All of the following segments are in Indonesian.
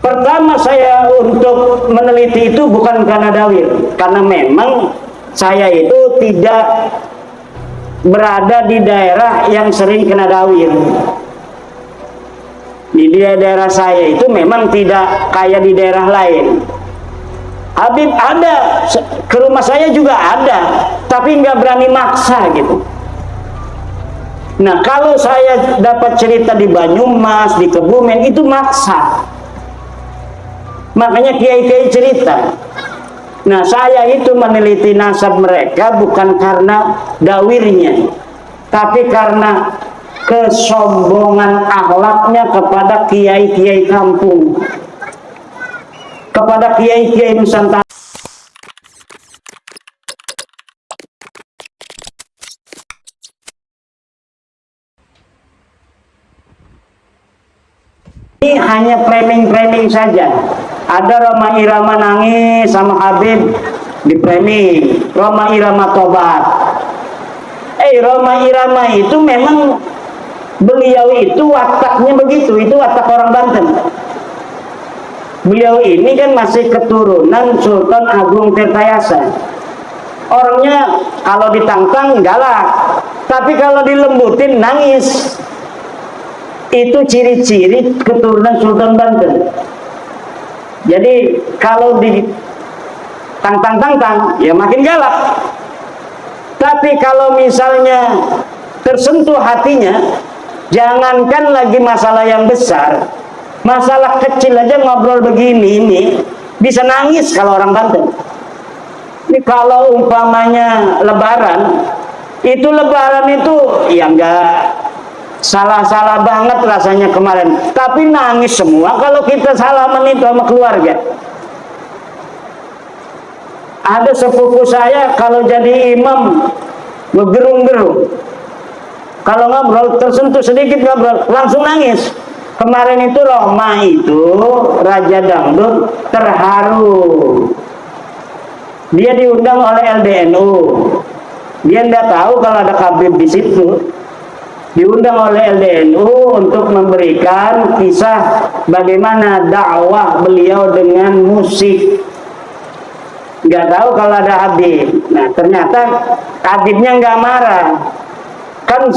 Pertama saya untuk meneliti itu bukan karena dalil, karena memang saya itu tidak berada di daerah yang sering kena dalil. Di daerah saya itu memang tidak kayak di daerah lain. Habib ada, ke rumah saya juga ada, tapi nggak berani maksa gitu. Nah, kalau saya dapat cerita di Banyumas, di Kebumen, itu maksa. Makanya kiai-kiai cerita. Nah, saya itu meneliti nasab mereka bukan karena dawirnya, tapi karena kesombongan akhlaknya kepada kiai-kiai kampung, kepada kiai-kiai Nusantara. Ini hanya framing-framing saja. Ada Roma Irama nangis sama Habib di framing, Roma Irama tobat. Roma Irama itu memang beliau itu wataknya begitu, itu watak orang Banten. Beliau ini kan masih keturunan Sultan Agung Tirtayasa. Orangnya kalau ditantang galak, tapi kalau dilembutin nangis. Itu ciri-ciri keturunan Sultan Banten. Jadi kalau ditantang-tantang ya makin galak. Tapi kalau misalnya tersentuh hatinya, jangankan lagi masalah yang besar, masalah kecil aja ngobrol begini ini bisa nangis kalau orang Banten. Ini kalau umpamanya lebaran, itu ya enggak salah-salah banget rasanya kemarin, tapi nangis semua kalau kita salaman itu sama keluarga. Ada sepupu saya kalau jadi imam bergerung-gerung, kalau ngobrol tersentuh sedikit ngobrol langsung nangis. Kemarin itu Roma itu Raja Dangdut terharu, dia diundang oleh LDNU, dia tidak tahu kalau ada Habib di situ. Diundang oleh LDNU untuk memberikan kisah bagaimana dakwah beliau dengan musik. Nggak tahu kalau ada Habib. Nah, ternyata Habibnya nggak marah. Kan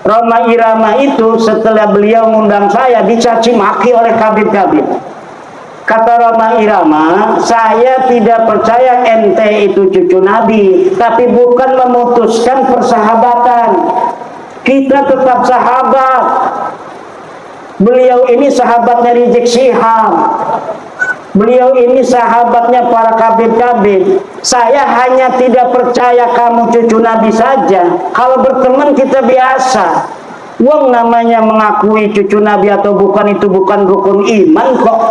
Roma Irama itu setelah beliau mengundang saya dicaci maki oleh Habib-Habib. Kata Roma Irama, saya tidak percaya ente itu cucu Nabi, tapi bukan memutuskan persahabatan. Kita tetap sahabat. Beliau ini sahabatnya Rizik Syihab. Beliau ini sahabatnya para kabir-kabir. Saya hanya tidak percaya kamu cucu Nabi saja. Kalau berteman kita biasa. Wong namanya mengakui cucu Nabi atau bukan itu bukan rukun iman kok.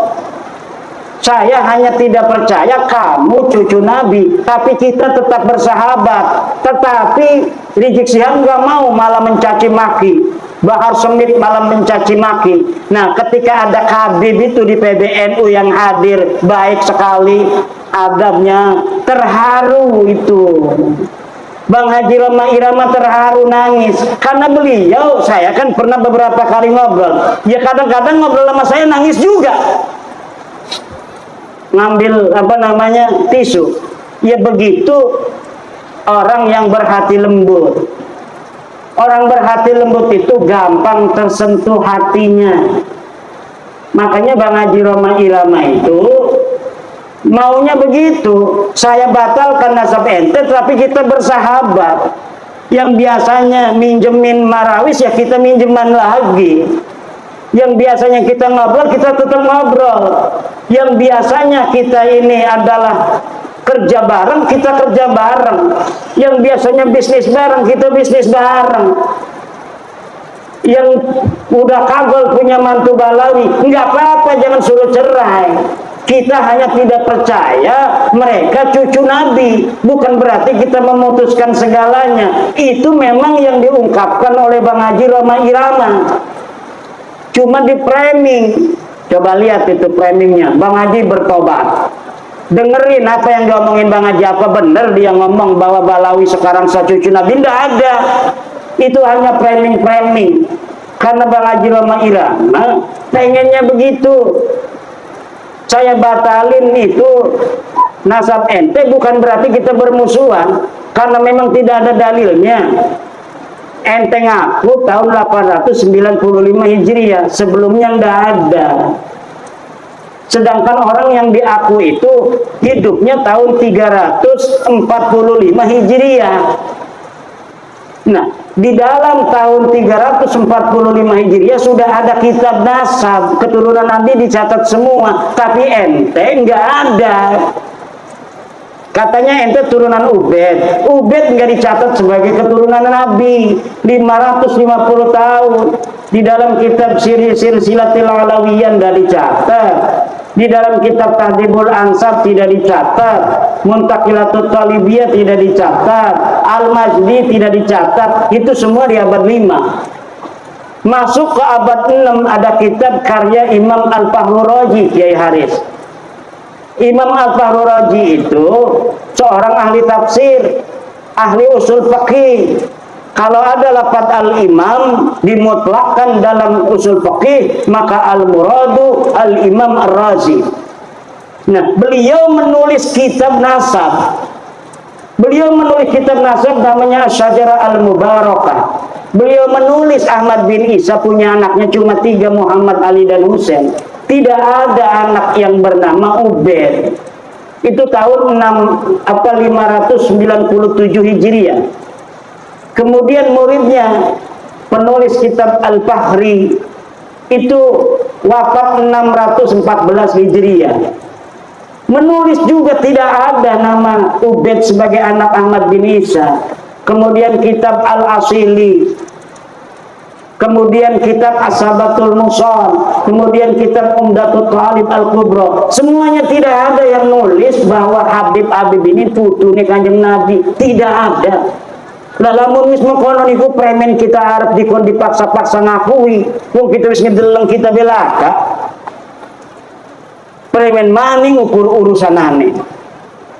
Saya hanya tidak percaya kamu cucu Nabi, tapi kita tetap bersahabat. Tetapi Rizik Syihab nggak mau, malah mencaci maki. Bahar Smith malah mencaci maki. Nah, ketika ada Habib itu di PBNU yang hadir, baik sekali adabnya, terharu itu. Bang Haji Roma Irama terharu nangis karena beliau, saya kan pernah beberapa kali ngobrol. Ya kadang-kadang ngobrol sama saya nangis juga. Ngambil tisu. Ya begitu orang yang berhati lembut. Orang berhati lembut itu gampang tersentuh hatinya. Makanya Bang Haji Roma Irama itu maunya begitu. Saya batalkan nasab ente, tapi kita bersahabat. Yang biasanya minjemin marawis ya kita minjeman lagi. Yang biasanya kita ngobrol, kita tetap ngobrol. Yang biasanya kita ini adalah kerja bareng, kita kerja bareng. Yang biasanya bisnis bareng, kita bisnis bareng. Yang udah kagol punya mantu Balawi, nggak apa-apa, jangan suruh cerai. Kita hanya tidak percaya mereka cucu Nabi. Bukan berarti kita memutuskan segalanya. Itu memang yang diungkapkan oleh Bang Haji Roma Irama. Cuma di framing. Coba lihat itu framingnya. Bang Haji bertobat. Dengerin apa yang diomongin Bang Haji. Apa benar dia ngomong bahwa Balawi sekarang cucu Nabi? Tidak ada. Itu hanya framing-framing. Karena Bang Haji Roma Irama pengennya begitu. saya batalin itu nasab ente, bukan berarti kita bermusuhan, karena memang tidak ada dalilnya. Ente ngaku tahun 895 Hijriah, sebelumnya nggak ada. Sedangkan orang yang diaku itu hidupnya tahun 345 Hijriah. Nah, di dalam tahun 345 Hijriah sudah ada kitab nasab, keturunan Nabi dicatat semua, tapi ente nggak ada. Katanya ente turunan Ubed. Ubed nggak dicatat sebagai keturunan Nabi. 550 tahun. Di dalam kitab Silsilatul Alawiyah nggak dicatat. Di dalam kitab Tahdhibul Ansab tidak dicatat. Muntaqilatul Talibiyah tidak dicatat. Al-Majdi tidak dicatat. Itu semua di abad 5. Masuk ke abad 6 ada kitab karya Imam Al-Fahru Razi, Kiai Haris. Imam Al-Fahru Razi itu seorang ahli tafsir, ahli usul fikih. Kalau ada lafaz al-imam dimutlakkan dalam usul fikih, maka al-muradu al-imam ar-Razi. Nah, beliau menulis kitab nasab. Beliau menulis kitab nasab namanya Asy-Syajarah Al-Mubarakah. Beliau menulis Ahmad bin Isa punya anaknya cuma 3, Muhammad, Ali, dan Husain. Tidak ada anak yang bernama Ubed. Itu tahun 597 Hijriah. Kemudian muridnya penulis kitab Al-Fahri itu wafat 614 Hijriah. Menulis juga tidak ada nama Ubed sebagai anak Ahmad bin Isa. Kemudian kitab Al-Asili, kemudian kitab As-Sabatul Musal, kemudian kitab Umdatul Talib Al-Kubra. Semuanya tidak ada yang nulis bahwa Habib ini putune Kanjeng Nabi. Tidak ada. Lamun wis mengkono niku premen kita arep dikon dipaksa-paksa ngakui. Wong kita wis ngedeleng kita belaka. Premen maning ukur urusanane.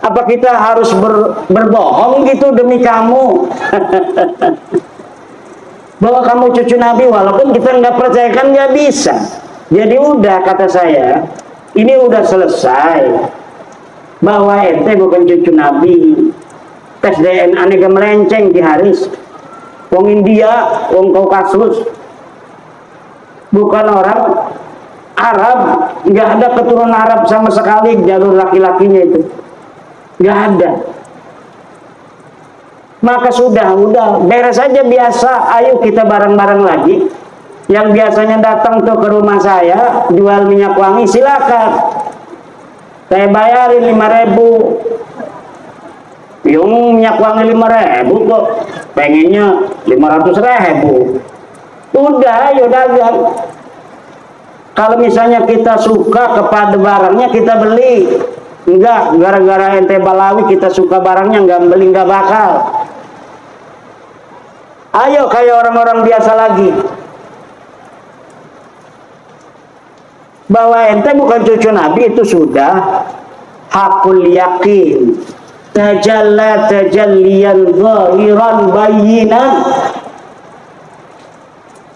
Apa kita harus berbohong gitu demi kamu? Bahwa kamu cucu Nabi, walaupun kita nggak percaya kan nggak bisa. Jadi udah, kata saya, ini udah selesai. Bahwa ente bukan cucu Nabi. Tes DNA nega melenceng di Haris. Wong India, wong Kaukasus, bukan orang Arab, nggak ada keturunan Arab sama sekali jalur laki-lakinya itu, nggak ada. Maka sudah beres saja biasa. Ayo kita bareng-bareng lagi. Yang biasanya datang tuh ke rumah saya jual minyak wangi, silakan. Saya bayarin 5.000. Yung minyak wangi 5.000 kok, pengennya 500.000. Udah, ayo dagang. Kalau misalnya kita suka kepada barangnya kita beli. Enggak, gara-gara ente Balawi kita suka barangnya enggak beli, enggak bakal. Ayo kayak orang-orang biasa lagi. Bahwa ente bukan cucu Nabi itu sudah hakul yakin. Tajalla tajalliyan zahiran bayinan.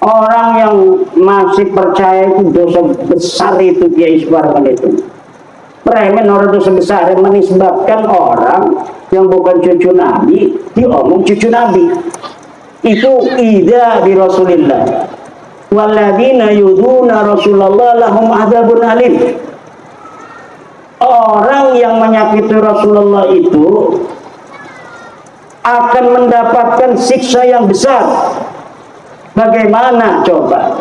Orang yang masih percaya itu dosa besar itu, dia isbarkan itu. Premen orang dosa besar yang menisbatkan orang yang bukan cucu Nabi diomong cucu Nabi. Itu ida bi Rasulillah. Walladzina yuduna Rasulullah lahum adzabun alim. Orang yang menyakiti Rasulullah itu akan mendapatkan siksa yang besar. Bagaimana coba?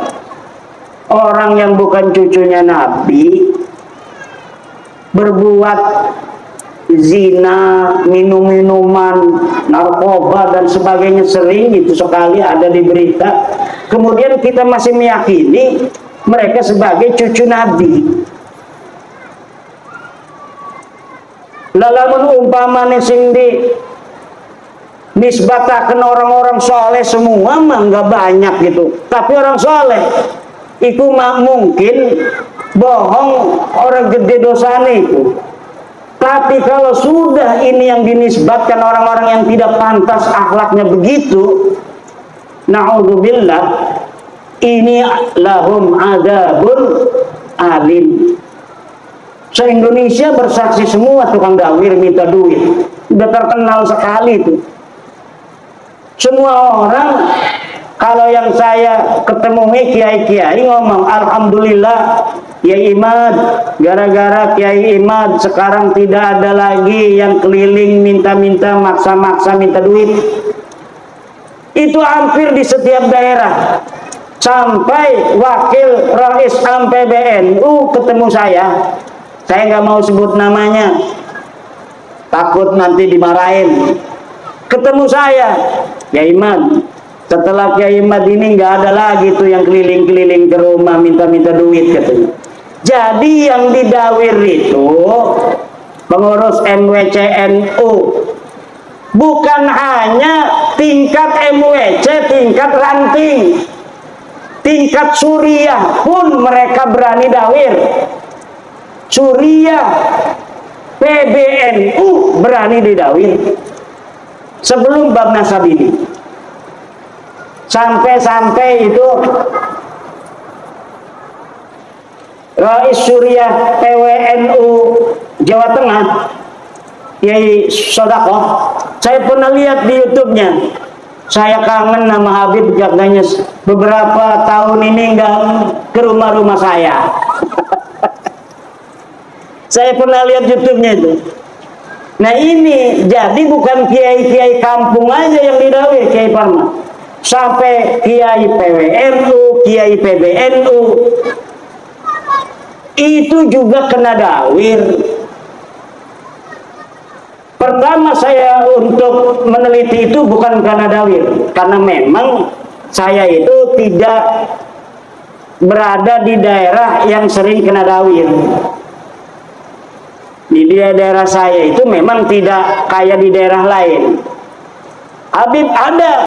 Orang yang bukan cucunya Nabi berbuat zina, minum-minuman, narkoba dan sebagainya, sering itu sekali ada di berita. Kemudian kita masih meyakini mereka sebagai cucu Nabi. Lamun umpamane sing di nisbataken orang-orang soleh semua mah nggak banyak gitu. Tapi orang soleh itu mah mungkin bohong, orang gede dosanya itu. Tapi kalau sudah ini yang dinisbatkan orang-orang yang tidak pantas akhlaknya begitu, na'udzubillah, ini lahum adzabun alim. Se-Indonesia bersaksi semua tukang dawir minta duit. Udah terkenal sekali itu. Semua orang, kalau yang saya ketemui kiai-kiai ngomong, alhamdulillah Kiai Imad, gara-gara Kiai Imad sekarang tidak ada lagi yang keliling minta-minta, maksa-maksa minta duit. Itu hampir di setiap daerah. Sampai wakil Rais AM PBNU ketemu saya nggak mau sebut namanya, takut nanti dimarahin. Ketemu saya, Kiai Imad, setelah Kiai Imad ini nggak ada lagi tuh yang keliling-keliling ke rumah minta-minta duit katanya. Jadi yang didawir itu pengurus MWCNU, bukan hanya tingkat MWC, tingkat ranting, tingkat Suriah pun mereka berani dawir. Suriah, PBNU berani didawir sebelum bab nasab ini. Sampai-sampai itu Rais Suriah PWNU Jawa Tengah, Kiai Sodakoh, saya pernah lihat di YouTube-nya. Saya kangen nama Habib, katanya beberapa tahun ini nggak ke rumah-rumah saya. Saya pernah lihat YouTube-nya itu. Nah ini jadi bukan kiai-kiai kampung aja yang didawir Kiai Parma, sampai kiai PWNU, kiai PBNU itu juga kena dawir. Pertama saya untuk meneliti itu bukan karena dawir, karena memang saya itu tidak berada di daerah yang sering kena dawir. Di daerah saya itu memang tidak kayak di daerah lain. Habib ada